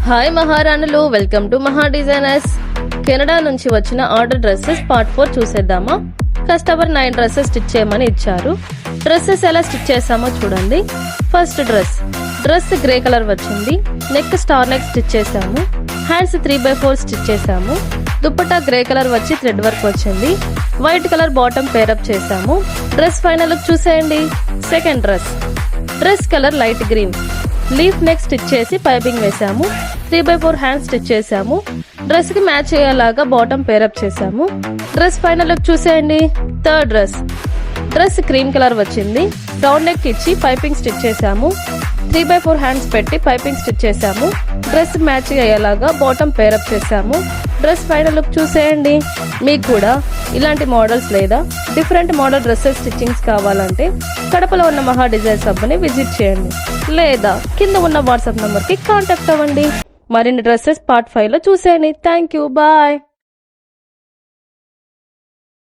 Hi మహారాణులు, welcome to మహా designers. Canada నుంచి వచ్చిన ఆర్డర్ డ్రెస్సెస్ పార్ట్ 4 చూసేద్దామా. కస్టమర్ 9 డ్రెస్సెస్ స్టిచ్ చేయమని ఇచ్చారు. డ్రెస్సెస్ ఎలా స్టిచ్ చేసామో చూడండి. ఫస్ట్ డ్రెస్ గ్రే కలర్ వచ్చింది. నెక్ స్టార్ నెక్ స్టిచ్ చేసాము. హ్యాండ్స్ 3/4 స్టిచ్ చేసాము. దుపట్టా గ్రే కలర్ వచ్చి థ్రెడ్ వర్క్ వచ్చింది. వైట్ కలర్ బాటమ్ పేరప్ చేసాము. డ్రెస్ ఫైనల్ లుక్ చూసేయండి. Second dress colour light green. Leaf neck stitch చేసి పైపింగ్ వేసాము. 3/4 హ్యాండ్ స్టిచ్ చేసాము. డ్రెస్ కి మ్యాచ్ అయ్యేలాగా బాటమ్ పేరప్ చేసాము. డ్రెస్ ఫైనల్ లుక్ చూసేయండి. థర్డ్ డ్రెస్ క్రీమ్ కలర్ వచ్చింది. రౌండ్ నెక్ ఇచ్చి పైపింగ్ స్టిచ్ చేసాము. 3/4 హ్యాండ్స్ పెట్టి పైపింగ్ స్టిచ్ చేసాము. డ్రెస్ మ్యాచ్ అయ్యేలాగా బాటమ్ పేరప్ చేసాము. డ్రెస్ ఫైనల్ లుక్ చూసేయండి. మీకు కూడా ఇలాంటి మోడల్స్ లేదా డిఫరెంట్ మోడల్ డ్రెస్సెస్ స్టిచ్చింగ్స్ కావాలంటే కడపలో ఉన్న మహా డిజైన్స్ హబ్ని విజిట్ చేయండి, లేదా కింద ఉన్న వాట్సాప్ నంబర్ కి కాంటాక్ట్ అవ్వండి. మరిన్ని డ్రెస్సెస్ పార్ట్ 5 లో చూసేయండి. Thank you, bye.